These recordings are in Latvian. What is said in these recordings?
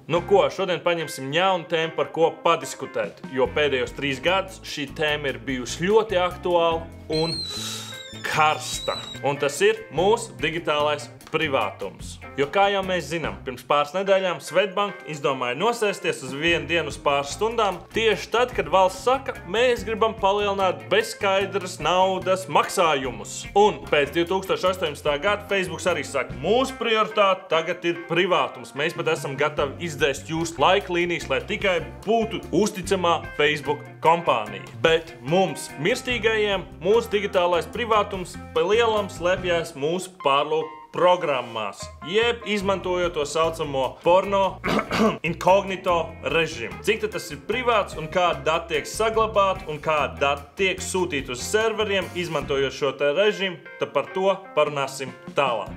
Nu ko, šodien paņemsim jaunu tēmu, par ko padiskutēt, jo pēdējos 3 gadus šī tēma ir bijusi ļoti aktuāla un karsta. Un tas ir mūsu digitālais privātums. Jo, kā jau mēs zinām, pirms pāris nedēļām Swedbank izdomāja nosēsties uz vienu dienu uz pāris stundām, tieši tad, kad valsts saka, mēs gribam palielināt bezskaidras naudas maksājumus. Un pēc 2018. gada Facebooks arī saka, mūsu prioritāte tagad ir privātums. Mēs pat esam gatavi izdzēst jūsu laika līnijas, lai tikai būtu uzticamā Facebook kompānija. Bet mums, mirstīgajiem, mūsu digitālais privātums pa lielam slēpjas mūsu pārlūku programmās, jeb izmantojot to saucamo porno inkognito režīmu. Cik tas ir privāts un kā dati tiek saglabāti un kā dati tiek sūtīti uz serveriem, izmantojot šo te režīmu, tad par to parunāsim tālāk.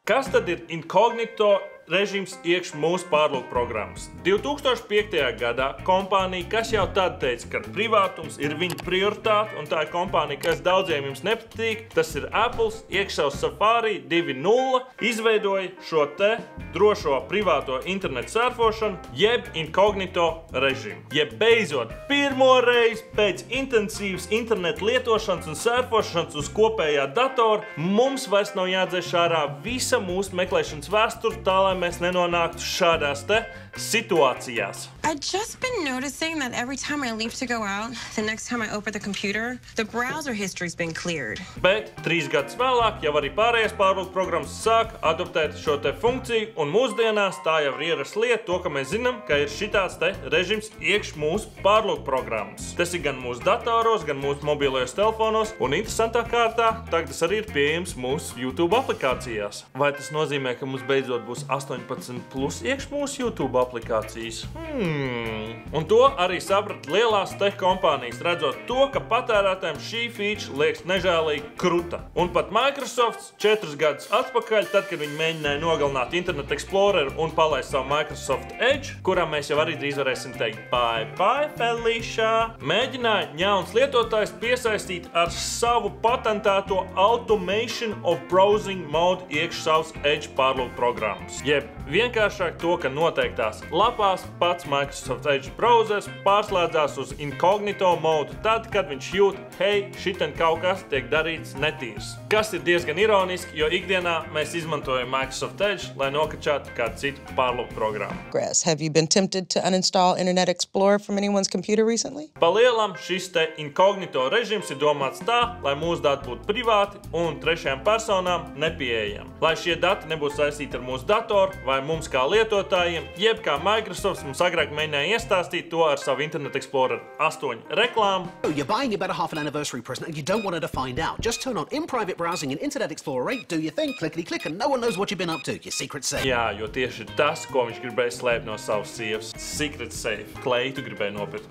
Kas tad ir inkognito režīms iekš mūsu pārlūku programmas? 2005. gadā kompānija, kas jau tad teica, ka privātums ir viņa prioritāte, un tā ir kompānija, kas daudziem jums nepatīk, tas ir Apples, iekšā uz Safari 2.0, izveidoja šo te drošo privāto internetu surfošanu, jeb inkognito režīmu. Jeb beidzot, pirmo reizi pēc intensīvas internetu lietošanas un surfošanas uz kopējā datora, mums vairs nav jādzēš ārā visa mūsu meklēšanas vēsture, tā lai mēs nenonāktu šādās te situācijās. I've just been noticing that every time I leave to go out, the next time I open the computer, the browser history's been cleared. Bet 3 gadus vēlāk jau arī pārējās pārlūku programmas sāk adoptēt šo te funkciju, un mūsdienās tā jau ir ierasta lieta, to, ka mēs zinām, ka ir šitāds te režims iekš mūsu pārlūku programmas. Tas ir gan mūsu datoros, gan mūsu mobilajos telefonos, un interesantā kārtā, tagad tas arī ir pieejams mūsu YouTube aplikācijās. Vai tas nozīmē, ka mums beidzot būs 18+ iekš mūsu YouTube aplikācijas? Un to arī saprat lielās tech kompānijas, redzot to, ka patērētājiem šī feature liekas nežēlīgi kruta. Un pat Microsoft 4 gadus atpakaļ, tad, kad viņi mēģināja nogalināt Internet Explorer un palaist savu Microsoft Edge, kurā mēs jau arī drīz varēsim teikt bye bye Felicia, mēģināja jauns lietotājs piesaistīt ar savu patentēto Automation of Browsing mode iekš savus Edge pārlūku programmas. Jeb vienkāršāk to, ka noteiktās lapās pats Microsoft Edge browsers pārslēdzās uz inkognito modu tad, kad viņš jūt, hei, šitien kaut kas tiek darīts netīrs. Kas ir diezgan ironiski, jo ikdienā mēs izmantojam Microsoft Edge, lai nokačātu kādu citu pārlūku programmu. Have you been tempted to uninstall Internet Explorer from anyone's computer recently? Palielam šis te inkognito režīms ir domāts tā, lai mūsu dati būtu privāti un trešajām personām nepieejami. Lai šie dati nebūtu saistīti ar mūsu datoru vai mums kā lietotājiem, jeb kā Microsoft mums agrāk mēģināja iestāstīt to ar savu Internet Explorer 8 reklāmu. You're buying about a half an anniversary present and you don't want her to find out. Just turn on in-private browsing in Internet Explorer 8, do your thing, clickety-click, and no one knows what you've been up to. Your secret safe. Jā, jo tieši tas, ko viņš gribēja slēpt no savas sievas. Secret safe. Kleitu gribēja nopirkt.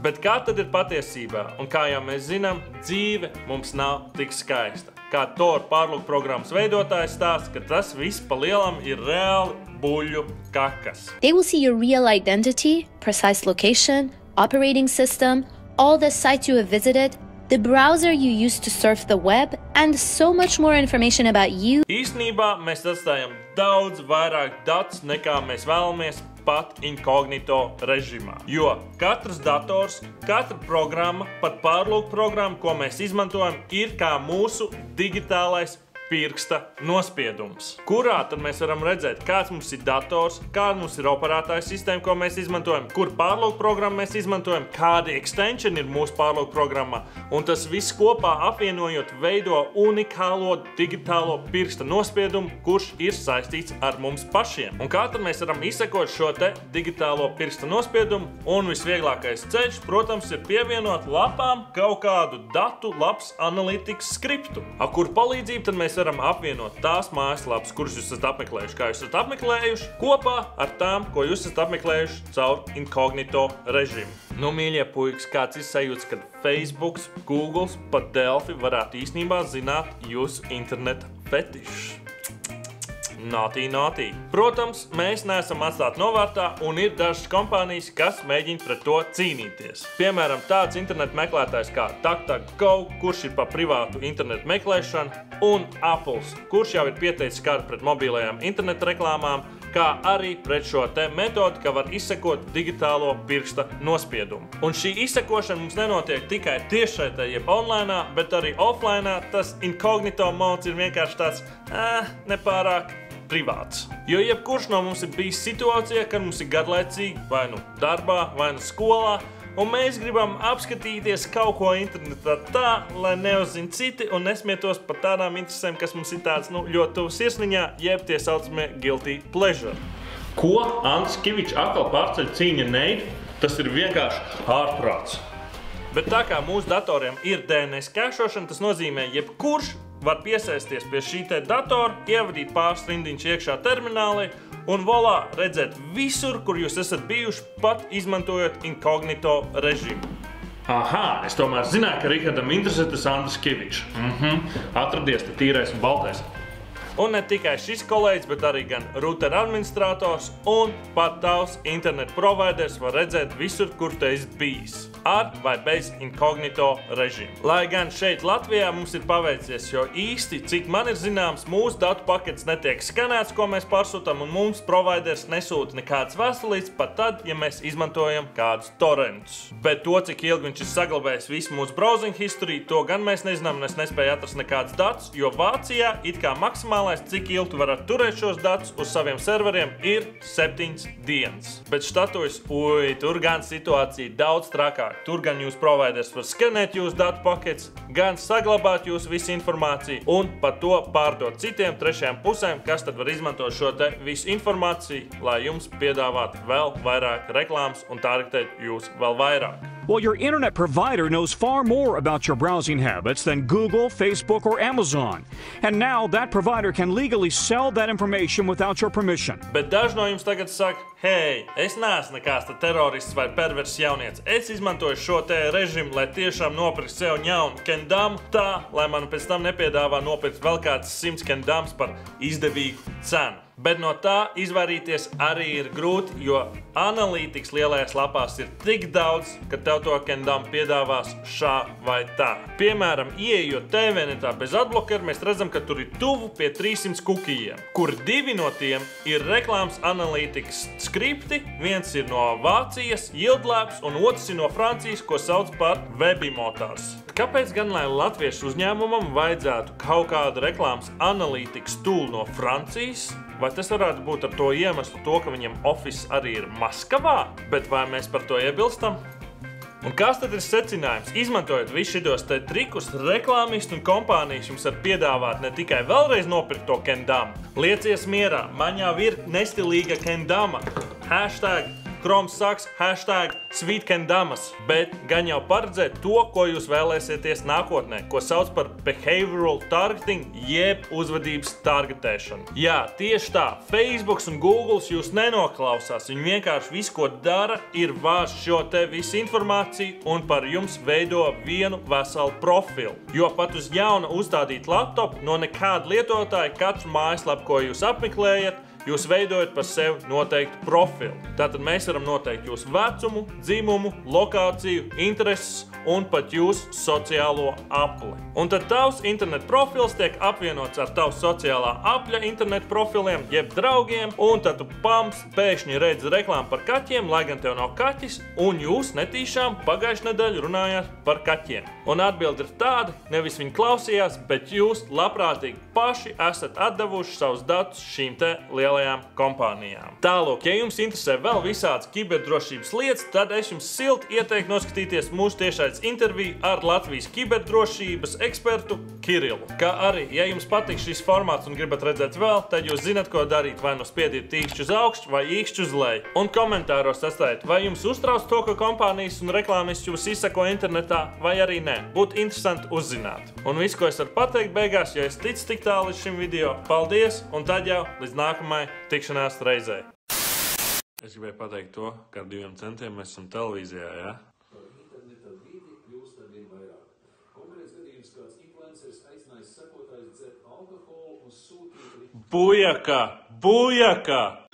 Bet kā tad ir patiesībā? Un kā jau mēs zinām, dzīve mums nav tik skaista. Kā Tor pārlūku programmas veidotājs stāsta, ka tas viss pa lielam ir reāli buļļu kakas. They will see your real identity, precise location, operating system, all the sites you have visited, the browser you used to surf the web, and so much more information about you. Īstenībā mēs atstājam daudz vairāk datus, nekā mēs vēlamies pat inkognito režīmā. Jo katrs dators, katra programma, pat pārlūku programma, ko mēs izmantojam, ir kā mūsu digitālais pirksta nospiedums, kurā tad mēs varam redzēt, kāds mums ir dators, kāda mums ir operētāja sistēma, ko mēs izmantojam, kur pārlūku programmu mēs izmantojam, kādi extension ir mūsu pārlūku programmā, un tas viss kopā apvienojot veido unikālo digitālo pirksta nospiedumu, kurš ir saistīts ar mums pašiem. Un kā tad mēs varam izsekot šo te digitālo pirksta nospiedumu, un visvieglākais ceļš, protams, ir pievienot lapām kaut kādu datu labs analītikas skriptu, ar kur palīdzību tad mēs varam apvienot tās mājaslapas, kuras jūs esat apmeklējuši, kā jūs esat apmeklējuši, kopā ar tām, ko jūs esat apmeklējuši caur inkognito režīmu. Nu, mīļie puikas, kāds ir sajūts, kad Facebooks, Googles, pat Delfi varētu īstenībā zināt jūsu interneta fetišus? Naughty. Protams, mēs neesam atstāti novārtā un ir dažas kompānijas, kas mēģina pret to cīnīties. Piemēram, tāds internetu meklētājs kā DuckDuckGo, kurš ir pa privātu internetu meklēšanu, un Apples, kurš jau ir pieteicis kāru pret mobilajām internetu reklāmām, kā arī pret šo te metodi, ka var izsekot digitālo pirksta nospiedumu. Un šī izsekošana mums nenotiek tikai tiešsaitē jeb online, bet arī offline. Tas incognito mods ir vienkārši tāds nepārāk privāts. Jo jebkurš no mums ir bijis situācijā, kad mums ir garlaicīgi vai nu darbā, vai nu skolā, un mēs gribam apskatīties kaut ko internetā tā, lai neuzzina citi un nesmietos par tādām interesēm, kas mums ir tāds ļoti tuvu sirsniņā, jeb tie saucamie guilty pleasure. Ko Andris Kivičs atkal pārceļ cīņa neidu? Tas ir vienkārši ārprāts. Bet tā kā mūsu datoriem ir DNS kēšošana, tas nozīmē, jebkurš var piesaisties pie šī te datora, ievadīt pāris rindiņš iekšā terminālī un volā redzēt visur, kur jūs esat bijuši, pat izmantojot incognito režīmu. Aha, es tomēr zināju, ka Rihardam interesē tas Andris Kivičs. Atradies te tīrais un baltais. Un ne tikai šis kolēģis, bet arī gan router administrators un pat tavs internet providers var redzēt visur, kur te esi bijis. Ar vai bez incognito režīmu. Lai gan šeit Latvijā mums ir paveicies, jo īsti, cik man ir zināms, mūsu datu paketes netiek skanēts, ko mēs pārsūtam, un mums providers nesūta nekāds vēstulīts, pat tad, ja mēs izmantojam kādus torrentus. Bet to, cik ilgi viņš ir saglabājis visu mūsu browsing history, to gan mēs nezinām, un es nespēju atrast nekādus datus, jo Vācijā it kā maksimālais, cik ilgi tu varat turēt šos datus uz saviem serveriem, ir 7 dienas. Bet štatojas, tur gan situācija daudz trakāk. Tur gan jūs providers var skanēt jūsu datu paketes, gan saglabāt jūsu visu informāciju un par to pārdot citiem trešajām pusēm, kas tad var izmantot šo te visu informāciju, lai jums piedāvātu vēl vairāk reklāmas un targetēt jūs vēl vairāk. Well, your internet provider knows far more about your browsing habits than Google, Facebook, or Amazon. And now that provider can legally sell that information without your permission. Bet daži no jums tagad saka, hei, es neesmu nekāds terorists vai perverss jaunietis. Es izmantoju šo te režimu, lai tiešām nopirkt sev ņaunu kendamu tā, lai man pēc tam nepiedāvā nopirkt vēl kāds 100 kendams par izdevīgu cenu. Bet no tā izvairīties arī ir grūti, jo analītikas lielajās lapās ir tik daudz, ka tev to kendam piedāvās šā vai tā. Piemēram, ieejot TVnetā bez adblockera, mēs redzam, ka tur ir tuvu pie 300 kukijiem, kur 2 no tiem ir reklāmas analītikas skripti, viens ir no Vācijas, Yieldlabs, un otrs ir no Francijas, ko sauc par Webimotors. Kāpēc gan, lai latviešu uzņēmumam vajadzētu kaut kādu reklāmas analītikas tool no Francijas? Vai tas varētu būt ar to iemeslu to, ka viņiem office arī ir Maskavā? Bet vai mēs par to iebilstam? Un kāds tad ir secinājums? Izmantojot visu šitos te trikus, reklāmisti un kompānijas jums var piedāvāt ne tikai vēlreiz nopirkt to kendamu. Liecies mierā, man jau ir nestilīga kendama. Chrome saks #sweetkendamas, bet gan jau paredzēt to, ko jūs vēlēsieties nākotnē, ko sauc par behavioral targeting, jeb uzvedības targetēšanu. Jā, tieši tā, Facebooks un Googles jūs nenoklausās, viņi vienkārši visu, ko dara, ir vāž šo te visu informāciju un par jums veido vienu veselu profilu. Jo pat uz jauna uzstādīt laptopu no nekāda lietotāja katru mājaslapu, ko jūs apmeklējat, jūs veidojat par sevi noteiktu profilu. Tātad mēs varam noteikt jūsu vecumu, dzimumu, lokāciju, intereses un pat jūsu sociālo apli. Un tad tavs internet profils tiek apvienots ar tavu sociālā apļa internet profiliem, jeb draugiem, un tad tu pēkšņi redzi reklāmu par kaķiem, lai gan tev nav kaķis, un jūs netīšām pagājušajā nedēļā runājāt par kaķiem. Un atbilde ir tāda, nevis viņi klausījās, bet jūs labprātīgi paši esat atdevuši savus datus šīm te lielajām kompānijām. Tālūk, ja jums interesē vēl visādas kiberdrošības lietas, tad es jums silti ieteiktu noskatīties mūsu tiešais interviju ar Latvijas kiberdrošības ekspertu Kirilu. Kā arī, ja jums patīk šis formāts un gribat redzēt vēl, tad jūs zināt, ko darīt, vai nu spiediet tīkšķi uz augšu vai īkšķi uz leju. Un komentāros atstājiet, vai jums uztrauc to, ka kompānijas un reklāmisti jūs izsako internetā, vai arī nē. Būtu interesanti uzzināt. Un viss, ko es varu pateikt beigās, ja es ticu tik tālu līdz šim video, paldies, un tad jau līdz nākamajai tikšanās reizei. Es gribēju pateikt to, ka ar 2 centiem mēs esam televīzijā, jā? Interneta vidi kļūst arvien vairāk. Konkrēts gadījums kāds influenceris aicinājis sekotājus dzert alkoholu Bujaka! Bujaka!